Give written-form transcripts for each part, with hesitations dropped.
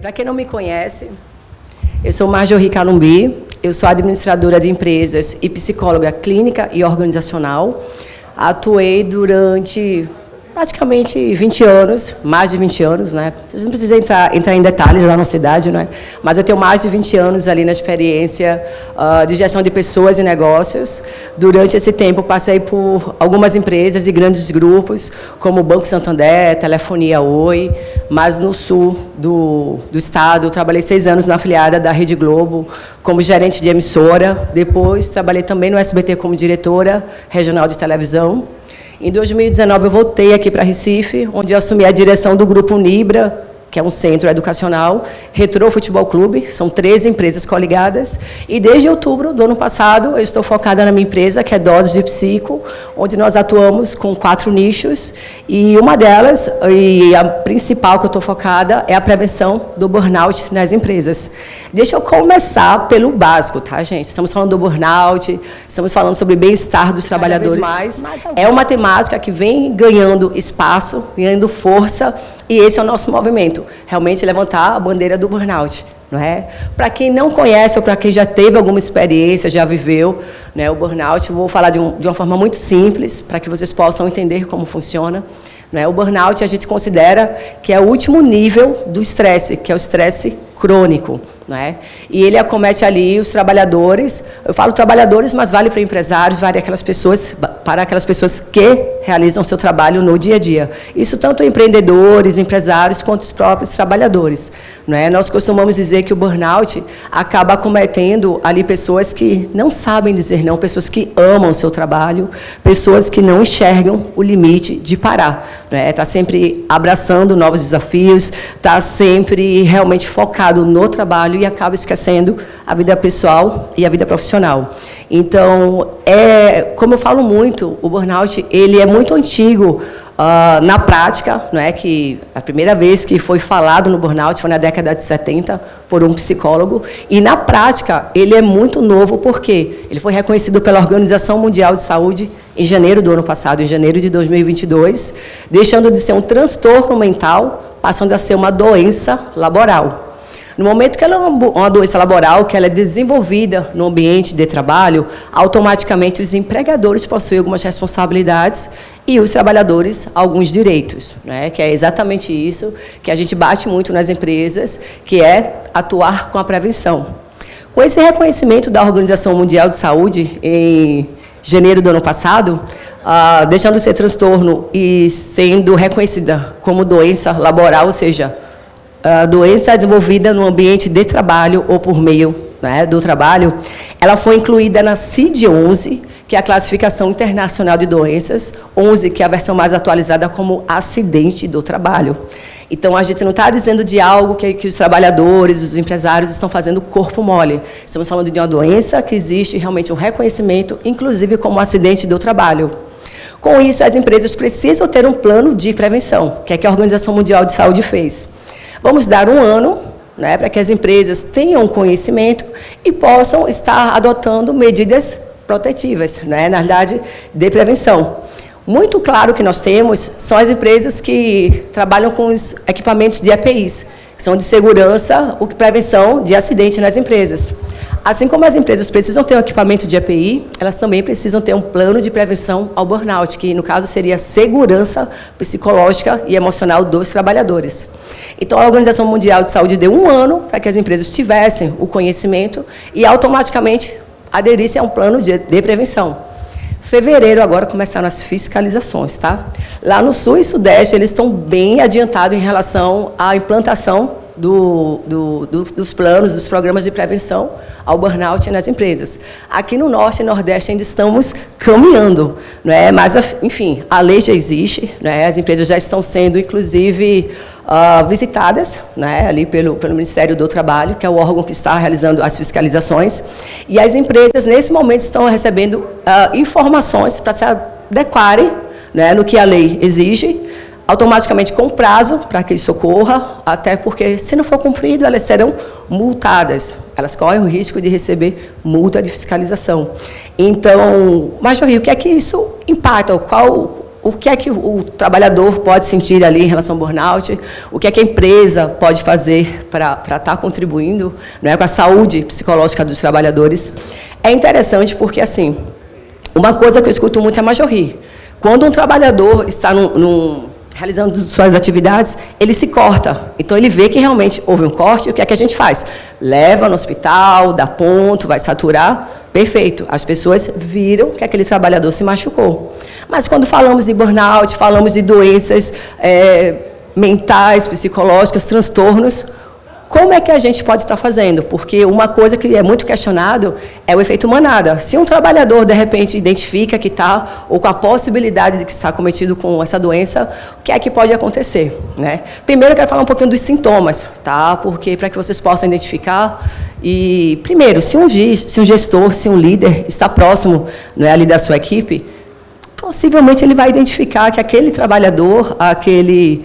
Para quem não me conhece, eu sou Marjorie Calumbi, eu sou administradora de empresas e psicóloga clínica e organizacional. Atuei durante praticamente 20 anos, mais de 20 anos, né? Vocês não precisam entrar em detalhes da nossa idade, né? Mas eu tenho mais de 20 anos ali na experiência de gestão de pessoas e negócios. Durante esse tempo, passei por algumas empresas e grandes grupos, como o Banco Santander, Telefonia Oi, mas no sul do estado. Trabalhei 6 anos na afiliada da Rede Globo, como gerente de emissora. Depois, trabalhei também no SBT como diretora regional de televisão. Em 2019, eu voltei aqui para Recife, onde eu assumi a direção do Grupo Unibra, que é um centro educacional, Retrô Futebol Clube, são 13 empresas coligadas, e desde outubro do ano passado, eu estou focada na minha empresa, que é Doses de Psico, onde nós atuamos com 4 nichos, e uma delas, e a principal que eu estou focada, é a prevenção do burnout nas empresas. Deixa eu começar pelo básico, tá, gente? Estamos falando do burnout, estamos falando sobre bem-estar dos trabalhadores, mas é uma temática que vem ganhando espaço, ganhando força, e esse é o nosso movimento, realmente levantar a bandeira do burnout. Não é? Para quem não conhece ou para quem já teve alguma experiência, já viveu, né, o burnout, eu vou falar de uma forma muito simples, para que vocês possam entender como funciona. Né? O burnout a gente considera que é o último nível do estresse, que é o estresse crônico. Né? E ele acomete ali os trabalhadores, eu falo trabalhadores, mas vale para empresários, vale para aquelas pessoas que realizam seu trabalho no dia a dia. Isso tanto empreendedores, empresários, quanto os próprios trabalhadores. Né? Nós costumamos dizer que o burnout acaba acometendo ali pessoas que não sabem dizer não, pessoas que amam o seu trabalho, pessoas que não enxergam o limite de parar. Né? Está sempre abraçando novos desafios, está sempre realmente focado no trabalho e acaba esquecendo a vida pessoal e a vida profissional. Então, como eu falo muito, o burnout ele é muito antigo na prática, não é, que a primeira vez que foi falado no burnout foi na década de 70 por um psicólogo, e na prática ele é muito novo porque ele foi reconhecido pela Organização Mundial de Saúde em janeiro do ano passado, em janeiro de 2022, deixando de ser um transtorno mental, passando a ser uma doença laboral. No momento que ela é uma doença laboral, que ela é desenvolvida no ambiente de trabalho, automaticamente os empregadores possuem algumas responsabilidades e os trabalhadores alguns direitos, né? Que é exatamente isso que a gente bate muito nas empresas, que é atuar com a prevenção. Com esse reconhecimento da Organização Mundial de Saúde, em janeiro do ano passado, deixando de ser transtorno e sendo reconhecida como doença laboral, ou seja, a doença desenvolvida no ambiente de trabalho ou por meio, né, do trabalho, ela foi incluída na CID-11, que é a Classificação Internacional de Doenças, 11, que é a versão mais atualizada como acidente do trabalho. Então, a gente não está dizendo de algo que os trabalhadores, os empresários estão fazendo corpo mole. Estamos falando de uma doença que existe realmente um reconhecimento, inclusive como acidente do trabalho. Com isso, as empresas precisam ter um plano de prevenção, que é que a Organização Mundial de Saúde fez. Vamos dar um ano, né, para que as empresas tenham conhecimento e possam estar adotando medidas protetivas, né, na verdade, de prevenção. Muito claro que nós temos são as empresas que trabalham com os equipamentos de EPIs, que são de segurança ou prevenção de acidente nas empresas. Assim como as empresas precisam ter um equipamento de EPI, elas também precisam ter um plano de prevenção ao burnout, que, no caso, seria a segurança psicológica e emocional dos trabalhadores. Então, a Organização Mundial de Saúde deu um ano para que as empresas tivessem o conhecimento e, automaticamente, aderissem a um plano de prevenção. Fevereiro, agora, começaram as fiscalizações, tá? Lá no Sul e Sudeste, eles estão bem adiantados em relação à implantação dos planos, dos programas de prevenção ao burnout nas empresas. Aqui no Norte e Nordeste ainda estamos caminhando, não é? Mas, enfim, a lei já existe, né? As empresas já estão sendo, inclusive, visitadas, né, ali pelo Ministério do Trabalho, que é o órgão que está realizando as fiscalizações, e as empresas, nesse momento, estão recebendo informações para se adequarem, né, no que a lei exige, automaticamente com prazo para que isso ocorra, até porque, se não for cumprido, elas serão multadas. Elas correm o risco de receber multa de fiscalização. Então, Marjorie, o que é que isso impacta? o que é que o trabalhador pode sentir ali em relação ao burnout, o que é que a empresa pode fazer para estar contribuindo, né, com a saúde psicológica dos trabalhadores. É interessante porque, assim, uma coisa que eu escuto muito é Marjorie. Quando um trabalhador está realizando suas atividades, ele se corta. Então, ele vê que realmente houve um corte, e o que é que a gente faz? Leva no hospital, dá ponto, vai saturar. Perfeito. As pessoas viram que aquele trabalhador se machucou. Mas, quando falamos de burnout, falamos de doenças mentais, psicológicas, transtornos, como é que a gente pode estar fazendo? Porque uma coisa que é muito questionado é o efeito manada. Se um trabalhador, de repente, identifica que está, ou com a possibilidade de que está cometido com essa doença, o que é que pode acontecer, né? Primeiro, eu quero falar um pouquinho dos sintomas, tá? Porque para que vocês possam identificar. E, primeiro, se um gestor, se um líder está próximo, não é, ali da sua equipe, possivelmente ele vai identificar que aquele trabalhador, aquele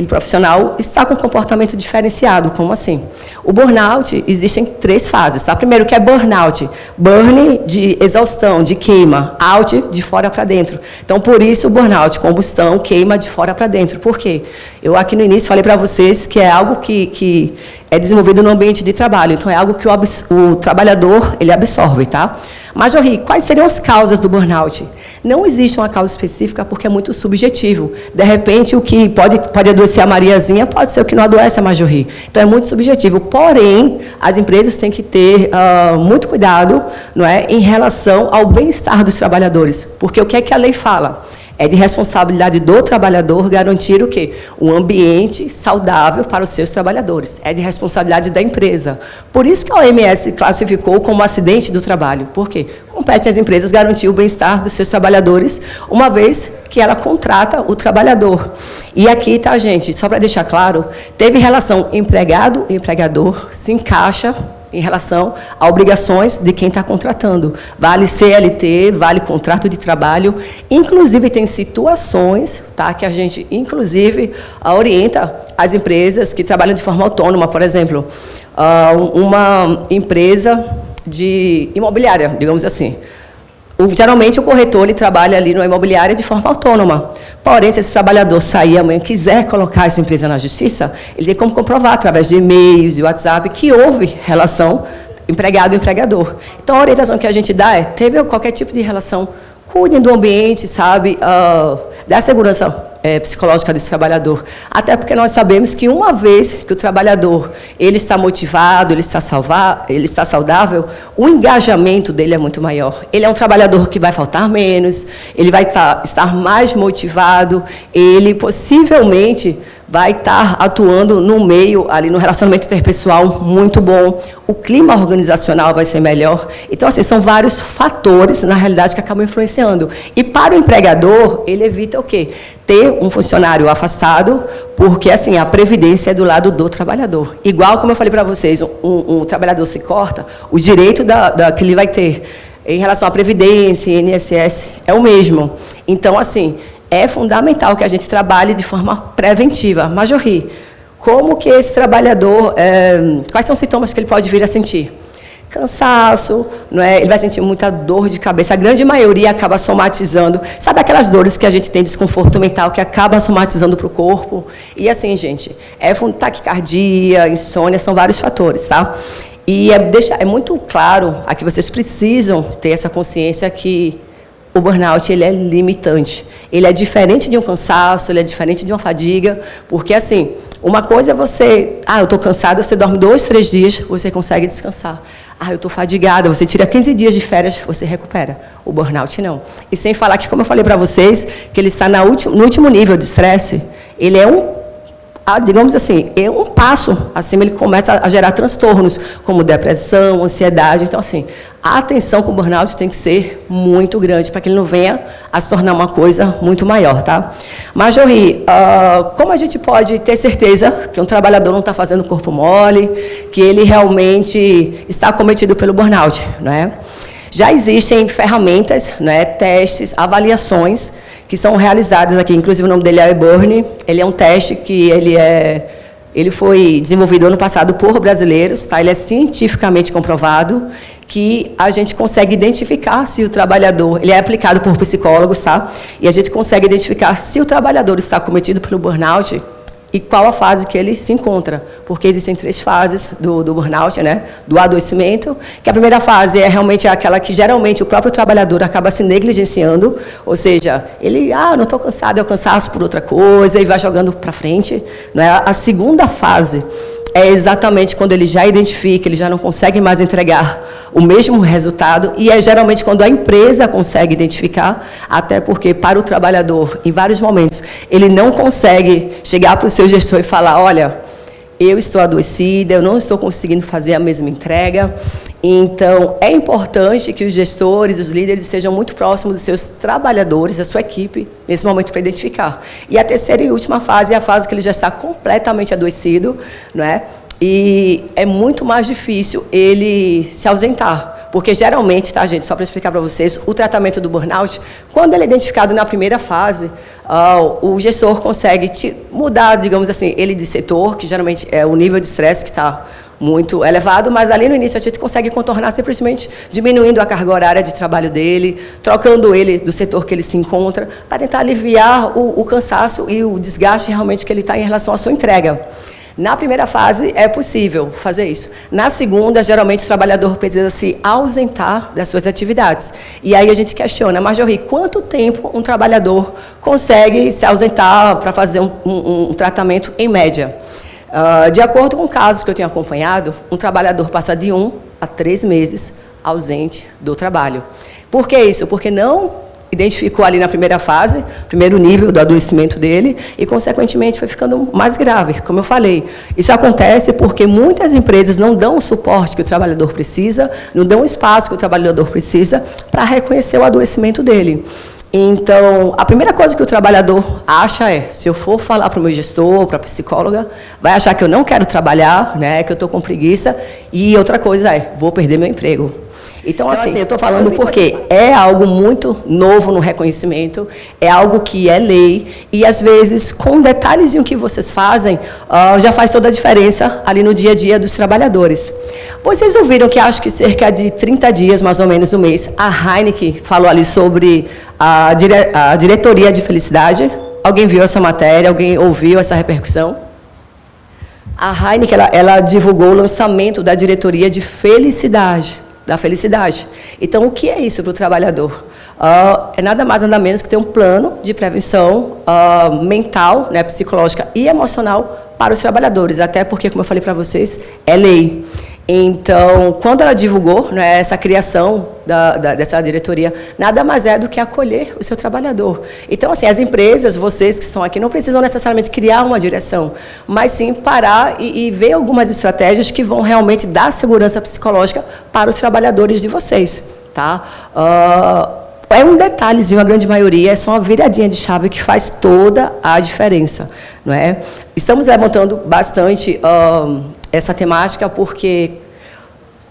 profissional está com um comportamento diferenciado. Como assim? O burnout, existem 3 fases. Tá? Primeiro, que é burnout. Burn, de exaustão, de queima. Out, de fora para dentro. Então, por isso, o burnout, combustão, queima de fora para dentro. Por quê? Eu, aqui no início, falei para vocês que é algo que é desenvolvido no ambiente de trabalho. Então, é algo que o trabalhador ele absorve. Tá? Marjorie, quais seriam as causas do burnout? Não existe uma causa específica porque é muito subjetivo. De repente, o que pode adoecer a Mariazinha pode ser o que não adoece a Marjorie. Então, é muito subjetivo. Porém, as empresas têm que ter muito cuidado, não é, em relação ao bem-estar dos trabalhadores. Porque o que é que a lei fala? É de responsabilidade do trabalhador garantir o quê? Um ambiente saudável para os seus trabalhadores. É de responsabilidade da empresa. Por isso que a OMS classificou como acidente do trabalho. Por quê? Compete às empresas garantir o bem-estar dos seus trabalhadores, uma vez que ela contrata o trabalhador. E aqui, tá, gente, só para deixar claro, teve relação empregado-empregador, se encaixa em relação a obrigações de quem está contratando. Vale CLT, vale contrato de trabalho. Inclusive, tem situações, tá, que a gente, inclusive, orienta as empresas que trabalham de forma autônoma. Por exemplo, uma empresa de imobiliária, digamos assim. Geralmente, o corretor ele trabalha ali na imobiliária de forma autônoma. Porém, se esse trabalhador sair amanhã e quiser colocar essa empresa na justiça, ele tem como comprovar, através de e-mails e WhatsApp, que houve relação empregado-empregador. Então, a orientação que a gente dá é, teve qualquer tipo de relação, cuidem do ambiente, sabe, da segurança psicológica desse trabalhador. Até porque nós sabemos que uma vez que o trabalhador ele está motivado, ele está saudável, o engajamento dele é muito maior. Ele é um trabalhador que vai faltar menos, ele vai estar mais motivado, ele possivelmente vai estar atuando no meio, ali no relacionamento interpessoal muito bom, o clima organizacional vai ser melhor. Então, assim, são vários fatores, na realidade, que acabam influenciando. E para o empregador, ele evita o quê? Ter um funcionário afastado, porque, assim, a previdência é do lado do trabalhador. Igual, como eu falei para vocês, um trabalhador se corta, o direito que ele vai ter em relação à previdência, INSS, é o mesmo. Então, assim, é fundamental que a gente trabalhe de forma preventiva. Marjorie, como que esse trabalhador, quais são os sintomas que ele pode vir a sentir? Cansaço, não é? Ele vai sentir muita dor de cabeça, a grande maioria acaba somatizando. Sabe aquelas dores que a gente tem, desconforto mental, que acaba somatizando para o corpo? E assim, gente, taquicardia, insônia, são vários fatores, tá? E é muito claro, aqui vocês precisam ter essa consciência que o burnout ele é limitante. Ele é diferente de um cansaço, ele é diferente de uma fadiga, porque, assim, uma coisa é você... eu estou cansada, você dorme 2, 3 dias, você consegue descansar. Eu estou fadigada, você tira 15 dias de férias, você recupera. O burnout, não. E sem falar que, como eu falei para vocês, que ele está no último nível de estresse, ele é digamos assim, é um passo acima, ele começa a gerar transtornos, como depressão, ansiedade. Então, assim, a atenção com o burnout tem que ser muito grande, para que ele não venha a se tornar uma coisa muito maior, tá? Marjorie, como a gente pode ter certeza que um trabalhador não está fazendo corpo mole, que ele realmente está acometido pelo burnout, não é? Já existem ferramentas, né, testes, avaliações, que são realizadas aqui, inclusive o nome dele é iBurn. Ele é um teste que ele é Ele foi desenvolvido ano passado por brasileiros, tá? Ele é cientificamente comprovado que a gente consegue identificar se o trabalhador, ele é aplicado por psicólogos, tá? E a gente consegue identificar se o trabalhador está cometido pelo burnout e qual a fase que ele se encontra, porque existem 3 fases do burnout, né? Do adoecimento, que a primeira fase é realmente aquela que geralmente o próprio trabalhador acaba se negligenciando, ou seja, ele, não estou cansado, é o cansaço por outra coisa, e vai jogando para frente, né? A segunda fase é exatamente quando ele já identifica, ele já não consegue mais entregar o mesmo resultado, e é geralmente quando a empresa consegue identificar, até porque, para o trabalhador, em vários momentos, ele não consegue chegar para o seu gestor e falar, olha, eu estou adoecida, eu não estou conseguindo fazer a mesma entrega. Então, é importante que os gestores, os líderes, estejam muito próximos dos seus trabalhadores, da sua equipe, nesse momento para identificar. E a terceira e última fase é a fase que ele já está completamente adoecido, não é? E é muito mais difícil ele se ausentar. Porque, geralmente, tá, gente, só para explicar para vocês, o tratamento do burnout, quando ele é identificado na primeira fase, o gestor consegue mudar, digamos assim, ele de setor, que geralmente é o nível de estresse que está muito elevado, mas ali no início a gente consegue contornar simplesmente diminuindo a carga horária de trabalho dele, trocando ele do setor que ele se encontra, para tentar aliviar o cansaço e o desgaste realmente que ele está em relação à sua entrega. Na primeira fase, é possível fazer isso. Na segunda, geralmente, o trabalhador precisa se ausentar das suas atividades. E aí a gente questiona, Marjorie, quanto tempo um trabalhador consegue se ausentar para fazer um tratamento em média? De acordo com casos que eu tenho acompanhado, um trabalhador passa de 1 a 3 meses ausente do trabalho. Por que isso? Porque não identificou ali na primeira fase, primeiro nível do adoecimento dele, e, consequentemente, foi ficando mais grave, como eu falei. Isso acontece porque muitas empresas não dão o suporte que o trabalhador precisa, não dão o espaço que o trabalhador precisa para reconhecer o adoecimento dele. Então, a primeira coisa que o trabalhador acha é, se eu for falar para o meu gestor, para a psicóloga, vai achar que eu não quero trabalhar, né, que eu estou com preguiça, e outra coisa é, vou perder meu emprego. Então, assim, eu estou falando porque é algo muito novo no reconhecimento, é algo que é lei, e, às vezes, com um detalhezinho que vocês fazem, já faz toda a diferença ali no dia a dia dos trabalhadores. Vocês ouviram que, acho que cerca de 30 dias, mais ou menos, no mês, a Heineken falou ali sobre a diretoria de felicidade? Alguém viu essa matéria? Alguém ouviu essa repercussão? A Heineken, ela divulgou o lançamento da diretoria de felicidade. Da felicidade. Então, o que é isso para o trabalhador? É nada mais, nada menos que ter um plano de prevenção mental, né, psicológica e emocional para os trabalhadores, até porque, como eu falei para vocês, é lei. Então, quando ela divulgou, né, essa criação dessa diretoria, nada mais é do que acolher o seu trabalhador. Então, assim, as empresas, vocês que estão aqui, não precisam necessariamente criar uma direção, mas sim parar e ver algumas estratégias que vão realmente dar segurança psicológica para os trabalhadores de vocês. Tá? É um detalhezinho, a grande maioria, é só uma viradinha de chave que faz toda a diferença. Não é? Estamos levantando bastante essa temática porque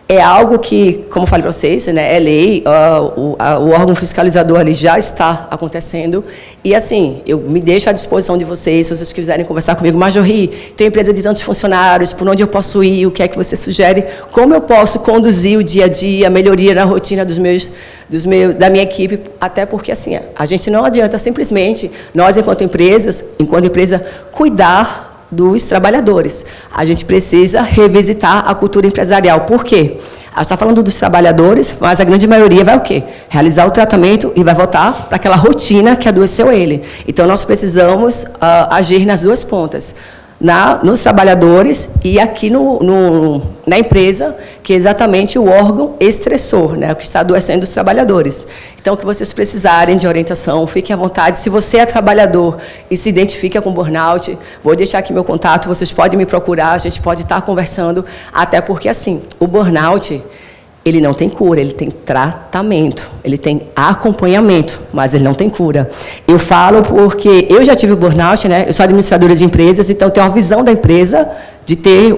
é algo que, como eu falei para vocês, né, é lei, o órgão fiscalizador ali já está acontecendo. E, assim, eu me deixo à disposição de vocês, se vocês quiserem conversar comigo. Marjorie, tenho empresa de tantos funcionários, por onde eu posso ir, o que é que você sugere, como eu posso conduzir o dia a dia, a melhoria na rotina da minha equipe, até porque, assim, a gente não adianta simplesmente, nós, enquanto empresa, cuidar dos trabalhadores. A gente precisa revisitar a cultura empresarial. Por quê? A gente está falando dos trabalhadores, mas a grande maioria vai o quê? Realizar o tratamento e vai voltar para aquela rotina que adoeceu ele. Então, nós precisamos agir nas duas pontas. Nos trabalhadores e aqui na empresa, que é exatamente o órgão estressor, né, o que está adoecendo os trabalhadores. Então, o que vocês precisarem de orientação, fiquem à vontade. Se você é trabalhador e se identifica com burnout, vou deixar aqui meu contato, vocês podem me procurar, a gente pode estar conversando, até porque, assim, o burnout, ele não tem cura, ele tem tratamento, ele tem acompanhamento, mas ele não tem cura. Eu falo porque eu já tive burnout, né? Eu sou administradora de empresas, então eu tenho uma visão da empresa de ter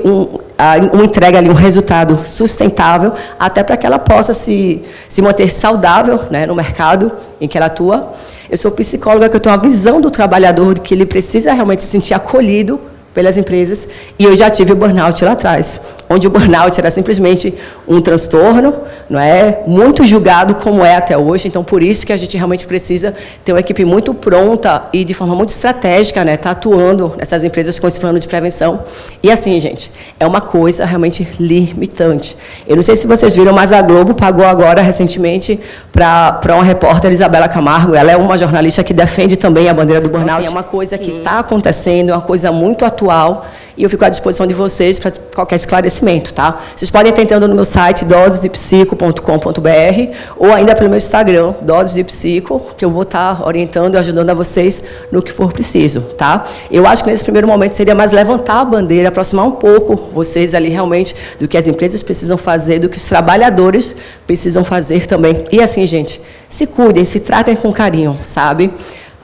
uma entrega ali, um resultado sustentável, até para que ela possa se manter saudável, né, no mercado em que ela atua. Eu sou psicóloga, que eu tenho uma visão do trabalhador, de que ele precisa realmente se sentir acolhido pelas empresas, e eu já tive o burnout lá atrás, onde o burnout era simplesmente um transtorno, não é? Muito julgado como é até hoje, então por isso que a gente realmente precisa ter uma equipe muito pronta e de forma muito estratégica, né? Tá atuando nessas empresas com esse plano de prevenção. E assim, gente, é uma coisa realmente limitante. Eu não sei se vocês viram, mas a Globo pagou agora, recentemente, para uma repórter, Isabela Camargo, ela é uma jornalista que defende também a bandeira do burnout. Então, assim, é uma coisa que está acontecendo, é uma coisa muito atual, e eu fico à disposição de vocês para qualquer esclarecimento, tá? Vocês podem estar entrando no meu site, dosesdepsico.com.br, ou ainda pelo meu Instagram, Doses de Psico, que eu vou estar orientando e ajudando a vocês no que for preciso, tá? Eu acho que nesse primeiro momento seria mais levantar a bandeira, aproximar um pouco vocês ali realmente do que as empresas precisam fazer, do que os trabalhadores precisam fazer também. E assim, gente, se cuidem, se tratem com carinho, sabe?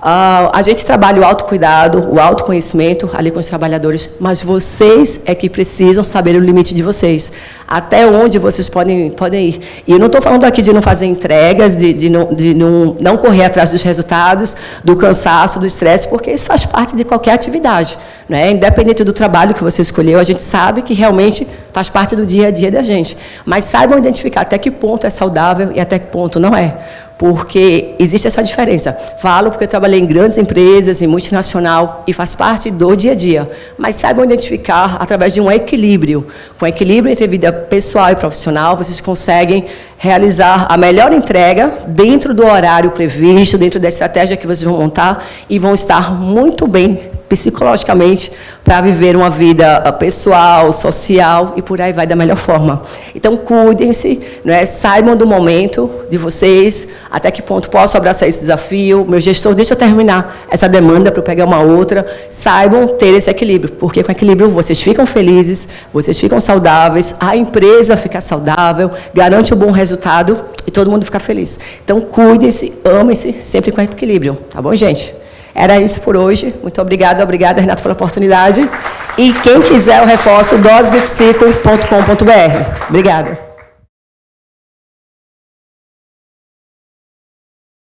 A gente trabalha o autocuidado, o autoconhecimento ali com os trabalhadores, mas vocês é que precisam saber o limite de vocês, até onde vocês podem ir. E eu não estou falando aqui de não fazer entregas, de não correr atrás dos resultados, do cansaço, do estresse, porque isso faz parte de qualquer atividade, né? Independente do trabalho que você escolheu, a gente sabe que realmente faz parte do dia a dia da gente. Mas saibam identificar até que ponto é saudável e até que ponto não é. Porque existe essa diferença. Falo porque eu trabalhei em grandes empresas, em multinacional, e faz parte do dia a dia. Mas saibam identificar através de um equilíbrio. Com equilíbrio entre vida pessoal e profissional, vocês conseguem realizar a melhor entrega dentro do horário previsto, dentro da estratégia que vocês vão montar, e vão estar muito bem psicologicamente para viver uma vida pessoal, social e por aí vai da melhor forma. Então, cuidem-se, né? Saibam do momento de vocês, até que ponto posso abraçar esse desafio, meu gestor, deixa eu terminar essa demanda para eu pegar uma outra. Saibam ter esse equilíbrio, porque com equilíbrio vocês ficam felizes, vocês ficam saudáveis, a empresa fica saudável, garante um bom resultado e todo mundo fica feliz. Então, cuidem-se, amem-se, sempre com equilíbrio, tá bom, gente? Era isso por hoje. Muito obrigada, Renato, pela oportunidade. E quem quiser, eu reforço, dosesdepsico.com.br. Obrigada.